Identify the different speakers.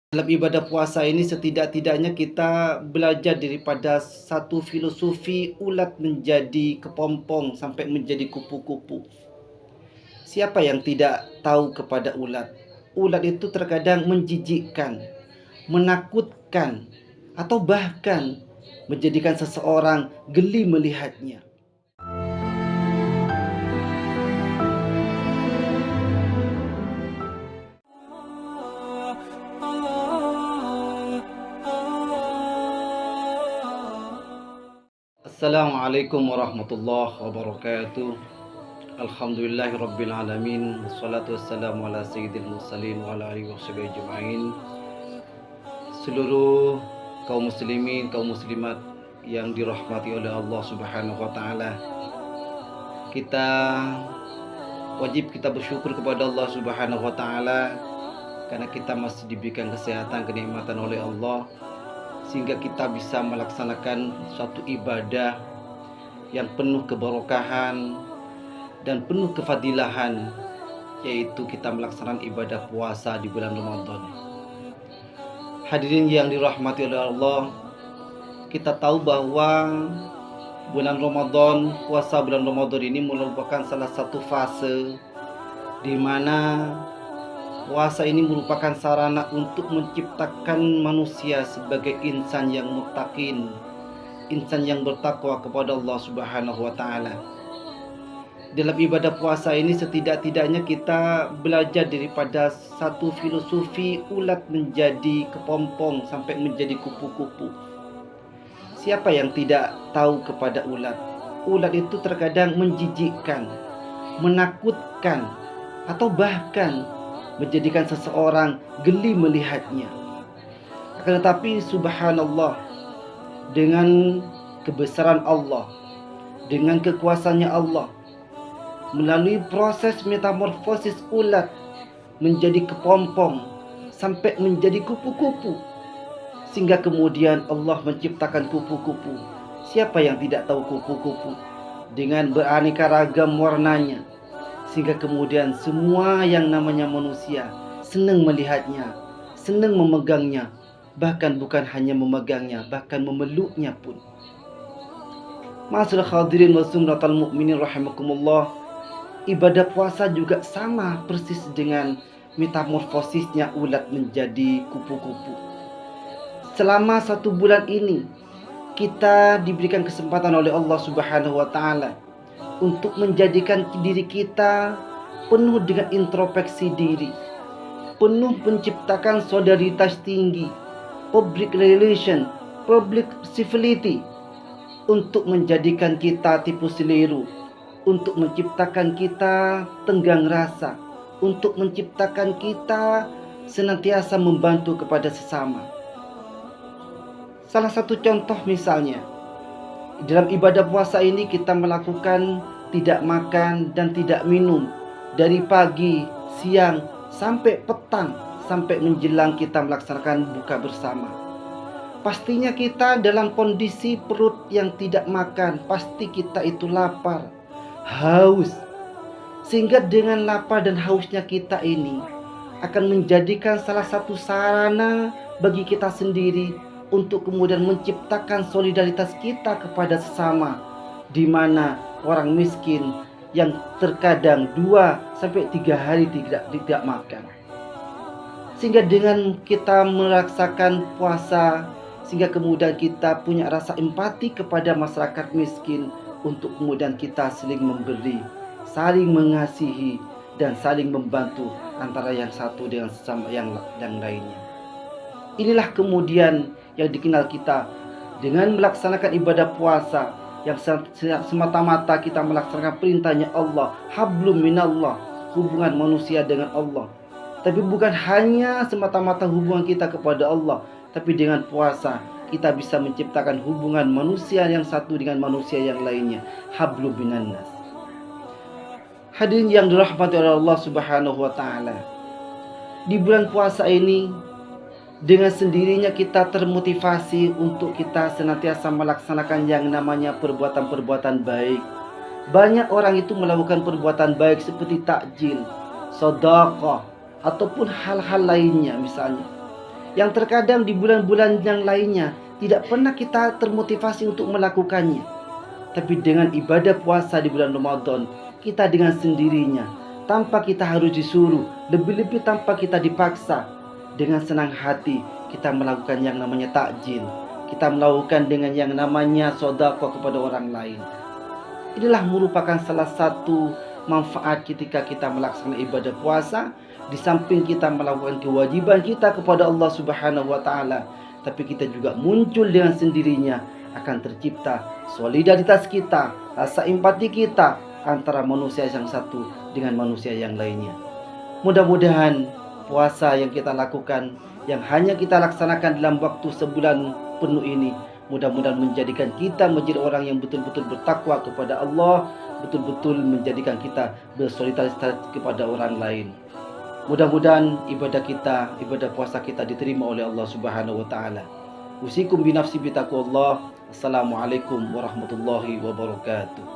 Speaker 1: Dalam ibadah puasa ini setidak-tidaknya kita belajar daripada satu filosofi ulat menjadi kepompong sampai menjadi kupu-kupu. Siapa yang tidak tahu kepada ulat? Ulat itu terkadang menjijikkan, menakutkan, atau bahkan menjadikan seseorang geli melihatnya. Assalamualaikum warahmatullahi wabarakatuh. Alhamdulillahirabbil alamin. Wassalatu wassalamu ala sayyidil mursalin wa ala alihi washabihi ajmain. Seluruh kaum muslimin, kaum muslimat yang dirahmati oleh Allah Subhanahu wa taala. Kita wajib kita bersyukur kepada Allah Subhanahu wa taala karena kita masih diberikan kesehatan, kenikmatan oleh Allah sehingga kita bisa melaksanakan suatu ibadah yang penuh keberkahan dan penuh kefadilahan, yaitu kita melaksanakan ibadah puasa di bulan Ramadan. Hadirin yang dirahmati oleh Allah, kita tahu bahwa bulan Ramadan, puasa bulan Ramadan ini merupakan salah satu fase di mana puasa ini merupakan sarana untuk menciptakan manusia sebagai insan yang muttaqin, insan yang bertakwa kepada Allah Subhanahu wa taala. Dalam ibadah puasa ini setidak-tidaknya kita belajar daripada satu filosofi ulat menjadi kepompong sampai menjadi kupu-kupu. Siapa yang tidak tahu kepada ulat? Ulat itu terkadang menjijikkan, menakutkan, atau bahkan menjadikan seseorang geli melihatnya. Akan tetapi subhanallah, dengan kebesaran Allah, dengan kekuasaannya Allah, melalui proses metamorfosis ulat menjadi kepompong sampai menjadi kupu-kupu, sehingga kemudian Allah menciptakan kupu-kupu. Siapa yang tidak tahu kupu-kupu dengan beraneka ragam warnanya, sehingga kemudian semua yang namanya manusia senang melihatnya, senang memegangnya, bahkan bukan hanya memegangnya, bahkan memeluknya pun. Ma'asyiral hadirin wa sumratal mu'minin rahimakumullah. Ibadah puasa juga sama persis dengan metamorfosisnya ulat menjadi kupu-kupu. Selama 1 bulan ini kita diberikan kesempatan oleh Allah Subhanahu wa taala untuk menjadikan diri kita penuh dengan introspeksi diri, penuh menciptakan solidaritas tinggi, public relation, public civility, untuk menjadikan kita tipu seliru, untuk menciptakan kita tenggang rasa, untuk menciptakan kita senantiasa membantu kepada sesama. Salah satu contoh misalnya, dalam ibadah puasa ini kita melakukan tidak makan dan tidak minum dari pagi, siang, sampai petang, sampai menjelang kita melaksanakan buka bersama. Pastinya kita dalam kondisi perut yang tidak makan, pasti kita itu lapar, haus. Sehingga dengan lapar dan hausnya kita ini akan menjadikan salah satu sarana bagi kita sendiri untuk kemudian menciptakan solidaritas kita kepada sesama, di mana orang miskin yang terkadang 2 sampai 3 hari tidak makan. Sehingga dengan kita merasakan puasa, sehingga kemudian kita punya rasa empati kepada masyarakat miskin, untuk kemudian kita saling memberi, saling mengasihi, dan saling membantu antara yang satu dengan sesama yang lainnya. Inilah kemudian yang dikenal kita dengan melaksanakan ibadah puasa yang semata-mata kita melaksanakan perintahnya Allah, hablum minallah, hubungan manusia dengan Allah. Tapi bukan hanya semata-mata hubungan kita kepada Allah, tapi dengan puasa kita bisa menciptakan hubungan manusia yang satu dengan manusia yang lainnya, hablum minannas. Hadirin yang dirahmati oleh Allah Subhanahu wa taala, di bulan puasa ini dengan sendirinya kita termotivasi untuk kita senantiasa melaksanakan yang namanya perbuatan-perbuatan baik. Banyak orang itu melakukan perbuatan baik seperti takjil, sedekah, ataupun hal-hal lainnya misalnya, yang terkadang di bulan-bulan yang lainnya tidak pernah kita termotivasi untuk melakukannya. Tapi dengan ibadah puasa di bulan Ramadan, kita dengan sendirinya, tanpa kita harus disuruh, lebih-lebih tanpa kita dipaksa, dengan senang hati kita melakukan yang namanya takjil. Kita melakukan dengan yang namanya sedekah kepada orang lain. Inilah merupakan salah satu manfaat ketika kita melaksanakan ibadah puasa. Di samping kita melakukan kewajiban kita kepada Allah Subhanahu wa taala, tapi kita juga muncul dengan sendirinya, akan tercipta solidaritas kita, rasa empati kita antara manusia yang satu dengan manusia yang lainnya. Mudah-mudahan puasa yang kita lakukan, yang hanya kita laksanakan dalam waktu sebulan penuh ini, mudah-mudahan menjadikan kita menjadi orang yang betul-betul bertakwa kepada Allah, betul-betul menjadikan kita bersolidaritas kepada orang lain. Mudah-mudahan ibadah kita, ibadah puasa kita diterima oleh Allah Subhanahu wa taala. Usikum bi nafsi bi taqwallah. Assalamualaikum warahmatullahi wabarakatuh.